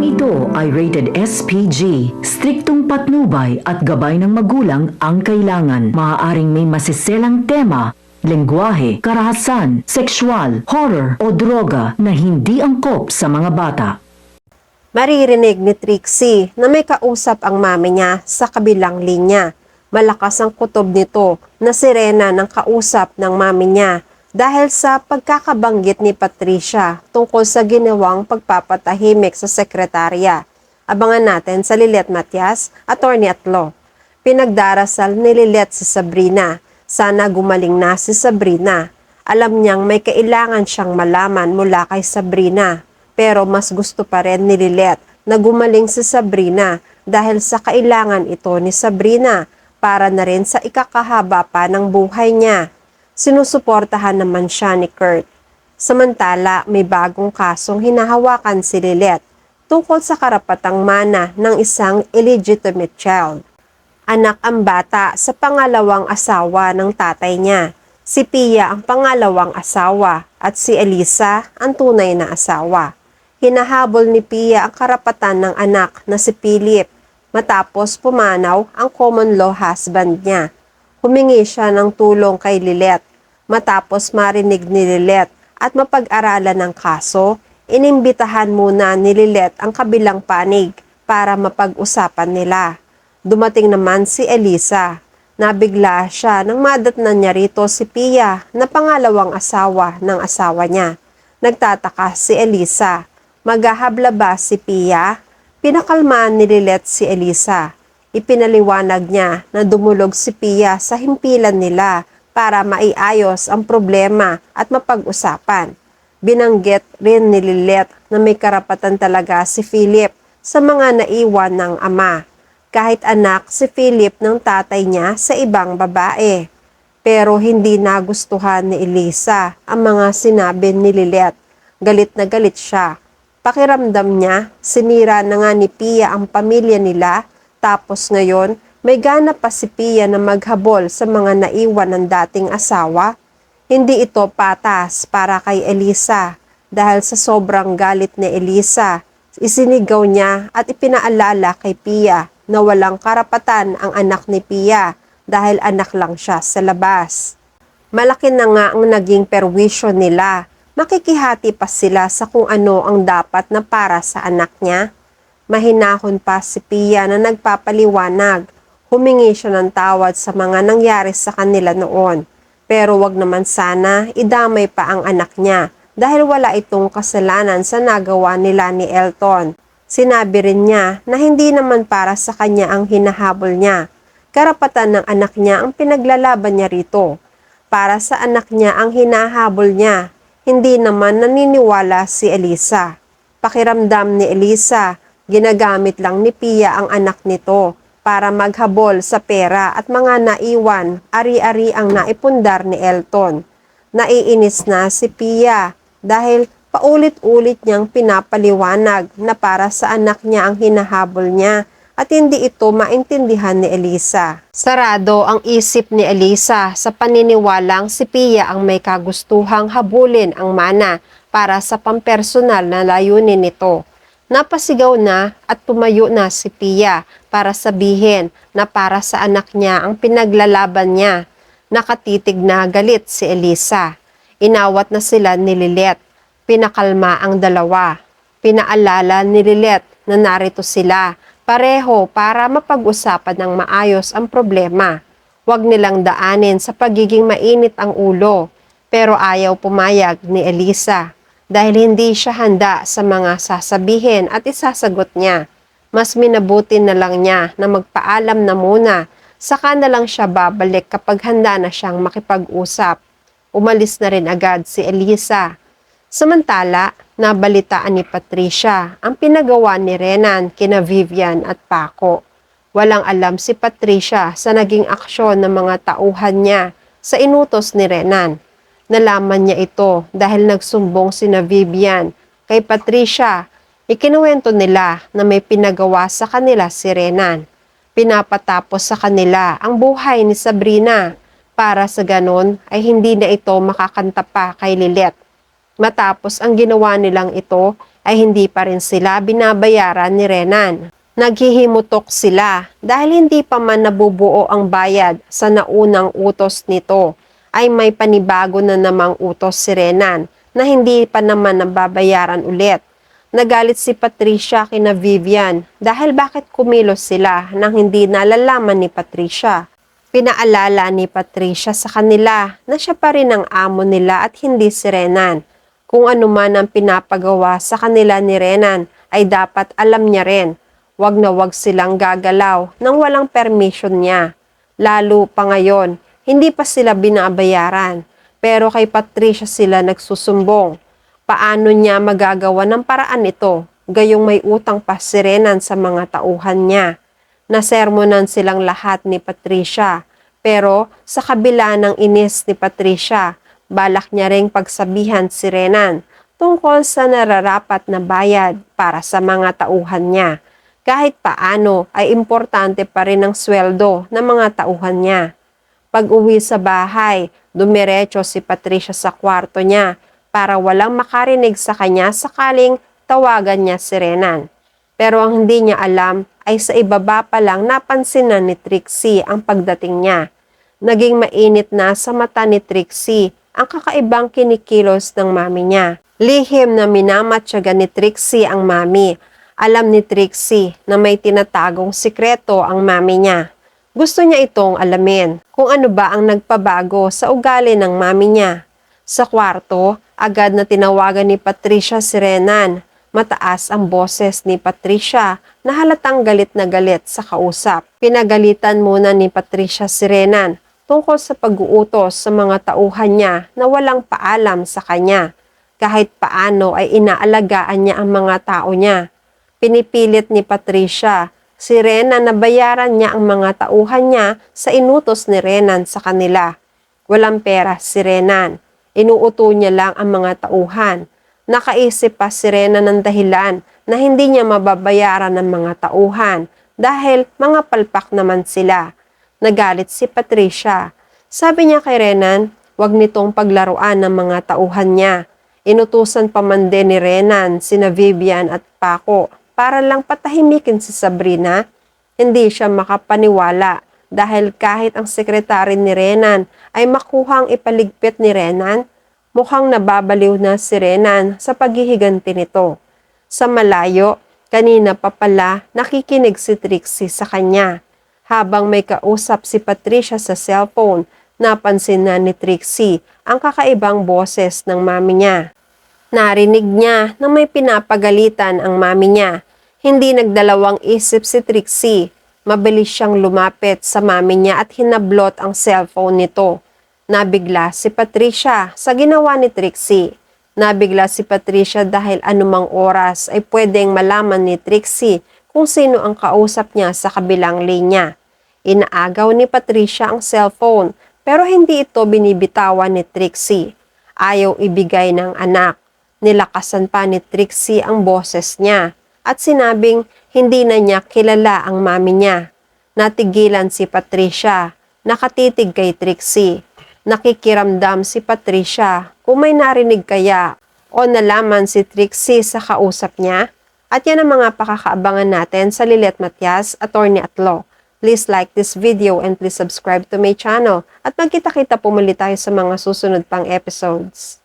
Ito ay rated SPG. Striktong patnubay at gabay ng magulang ang kailangan. Maaaring may masiselang tema, lengguwahe, karahasan, sexual, horror o droga na hindi angkop sa mga bata. Maririnig ni Trixie na may kausap ang mami niya sa kabilang linya. Malakas ang kutob nito na sirena ng kausap ng mami niya dahil sa pagkakabanggit ni Patricia tungkol sa ginawang pagpapatahimik sa sekretarya. Abangan natin sa Lilet Matias, attorney at law. Pinagdarasal ni Lilet si Sabrina. Sana gumaling na si Sabrina. Alam niyang may kailangan siyang malaman mula kay Sabrina. Pero mas gusto pa rin ni Lilet na gumaling si Sabrina dahil sa kailangan ito ni Sabrina para na rin sa ikakahaba pa ng buhay niya. Sinusuportahan naman siya ni Kurt. Samantala, may bagong kasong hinahawakan si Lilet tungkol sa karapatang mana ng isang illegitimate child. Anak ang bata sa pangalawang asawa ng tatay niya. Si Pia ang pangalawang asawa at si Elisa ang tunay na asawa. Hinahabol ni Pia ang karapatan ng anak na si Philip matapos pumanaw ang common law husband niya. Humingi siya ng tulong kay Lilet. Matapos marinig ni Lilet at mapag-aralan ng kaso, inimbitahan muna ni Lilet ang kabilang panig para mapag-usapan nila. Dumating naman si Elisa. Nabigla siya nang madatnan niya rito si Pia na pangalawang asawa ng asawa niya. Nagtataka si Elisa. Maghahabla ba si Pia? Pinakalmaan ni Lilet si Elisa. Ipinaliwanag niya na dumulog si Pia sa himpilan nila para maiayos ang problema at mapag-usapan. Binanggit rin ni Lilet na may karapatan talaga si Philip sa mga naiwan ng ama. Kahit anak si Philip ng tatay niya sa ibang babae. Pero hindi nagustuhan ni Elisa ang mga sinabi ni Lilet. Galit na galit siya. Pakiramdam niya, sinira na nga ni Pia ang pamilya nila, tapos ngayon, may gana pa si Pia na maghabol sa mga naiwan ng dating asawa. Hindi ito patas para kay Elisa dahil sa sobrang galit ni Elisa, isinigaw niya at ipinaalala kay Pia na walang karapatan ang anak ni Pia dahil anak lang siya sa labas. Malaki na nga ang naging perwisyo nila. Makikihati pa sila sa kung ano ang dapat na para sa anak niya. Mahinahon pa si Pia na nagpapaliwanag. Humingi siya ng tawad sa mga nangyari sa kanila noon. Pero wag naman sana idamay pa ang anak niya dahil wala itong kasalanan sa nagawa nila ni Elton. Sinabi rin niya na hindi naman para sa kanya ang hinahabol niya. Karapatan ng anak niya ang pinaglalaban niya rito. Para sa anak niya ang hinahabol niya. Hindi naman naniniwala si Elisa. Pakiramdam ni Elisa, ginagamit lang ni Pia ang anak nito para maghabol sa pera at mga naiwan, ari-ari ang naipundar ni Elton. Naiinis na si Pia dahil paulit-ulit niyang pinapaliwanag na para sa anak niya ang hinahabol niya at hindi ito maintindihan ni Elisa. Sarado ang isip ni Elisa sa paniniwalang si Pia ang may kagustuhang habulin ang mana para sa pampersonal na layunin nito. Napasigaw na at tumayo na si Pia para sabihin na para sa anak niya ang pinaglalaban niya. Nakatitig na galit si Elisa. Inawat na sila ni Lilet. Pinakalma ang dalawa. Pinaalala ni Lilet na narito sila pareho para mapag-usapan ng maayos ang problema. Huwag nilang daanin sa pagiging mainit ang ulo. Pero ayaw pumayag ni Elisa. Dahil hindi siya handa sa mga sasabihin at isasagot niya. Mas minabuti na lang niya na magpaalam na muna, saka na lang siya babalik kapag handa na siyang makipag-usap. Umalis na rin agad si Elisa. Samantala, nabalitaan ni Patricia ang pinagawa ni Renan kina Vivian at Paco. Walang alam si Patricia sa naging aksyon ng mga tauhan niya sa inutos ni Renan. Nalaman niya ito dahil nagsumbong sina Vivian kay Patricia. Ikinuwento nila na may pinagawa sa kanila si Renan. Pinapatapos sa kanila ang buhay ni Sabrina para sa ganon ay hindi na ito makakanta pa kay Lilet. Matapos ang ginawa nilang ito ay hindi pa rin sila binabayaran ni Renan. Naghihimutok sila dahil hindi pa man nabubuo ang bayad sa naunang utos nito, ay may panibago na namang utos si Renan na hindi pa naman nababayaran ulit. Nagalit si Patricia kina Vivian dahil bakit kumilos sila nang hindi nalalaman ni Patricia. Pinaalala ni Patricia sa kanila na siya pa rin ang amo nila at hindi si Renan. Kung ano man ang pinapagawa sa kanila ni Renan ay dapat alam niya rin. Wag na wag silang gagalaw nang walang permission niya. Lalo pa ngayon, hindi pa sila binabayaran. Pero kay Patricia sila nagsusumbong. Paano niya magagawa ng paraan ito? Gayong may utang pa si Renan sa mga tauhan niya. Nasermonan silang lahat ni Patricia. Pero sa kabila ng inis ni Patricia, balak niya ring pagsabihan si Renan tungkol sa nararapat na bayad para sa mga tauhan niya. Kahit paano ay importante pa rin ang sweldo ng mga tauhan niya. Pag-uwi sa bahay, dumiretso si Patricia sa kwarto niya para walang makarinig sa kanya sakaling tawagan niya si Renan. Pero ang hindi niya alam ay sa ibaba pa lang napansin na ni Trixie ang pagdating niya. Naging mainit na sa mata ni Trixie ang kakaibang kinikilos ng mami niya. Lihim na minamatyaga ni Trixie ang mami. Alam ni Trixie na may tinatagong sikreto ang mami niya. Gusto niya itong alamin kung ano ba ang nagpabago sa ugali ng mami niya. Sa kwarto, agad na tinawagan ni Patricia si Renan. Mataas ang boses ni Patricia na halatang galit na galit sa kausap. Pinagalitan muna ni Patricia si Renan tungkol sa pag-uutos sa mga tauhan niya na walang paalam sa kanya. Kahit paano ay inaalagaan niya ang mga tao niya. Pinipilit ni Patricia si Renan na bayaran niya ang mga tauhan niya sa inutos ni Renan sa kanila. Walang pera si Renan. Inuuto niya lang ang mga tauhan. Nakaisip pa si Renan ng dahilan na hindi niya mababayaran ng mga tauhan dahil mga palpak naman sila. Nagalit si Patricia. Sabi niya kay Renan, wag nitong paglaruan ng mga tauhan niya. Inutusan pa man din ni Renan sina Vivian at Paco para lang patahimikin si Sabrina. Hindi siya makapaniwala dahil kahit ang sekretary ni Renan ay makuhang ipaligpit ni Renan, mukhang nababaliw na si Renan sa paghihiganti nito. Sa malayo, kanina pa pala nakikinig si Trixie sa kanya. Habang may kausap si Patricia sa cellphone, napansin na ni Trixie ang kakaibang boses ng mami niya. Narinig niya na may pinapagalitan ang mami niya. Hindi nagdalawang isip si Trixie. Mabilis siyang lumapit sa mami niya at hinablot ang cellphone nito. Nabigla si Patricia sa ginawa ni Trixie. Nabigla si Patricia dahil anumang oras ay pwedeng malaman ni Trixie kung sino ang kausap niya sa kabilang linya. Inaagaw ni Patricia ang cellphone pero hindi ito binibitawan ni Trixie. Ayaw ibigay ng anak. Nilakasan pa ni Trixie ang boses niya at sinabing hindi na niya kilala ang mami niya. Natigilan si Patricia, nakatitig kay Trixie. Nakikiramdam si Patricia kung may narinig kaya o nalaman si Trixie sa kausap niya. At yan ang mga pakakaabangan natin sa Lilet Matias, Attorney at Law. Please like this video and please subscribe to my channel at magkita-kita po muli tayo sa mga susunod pang episodes.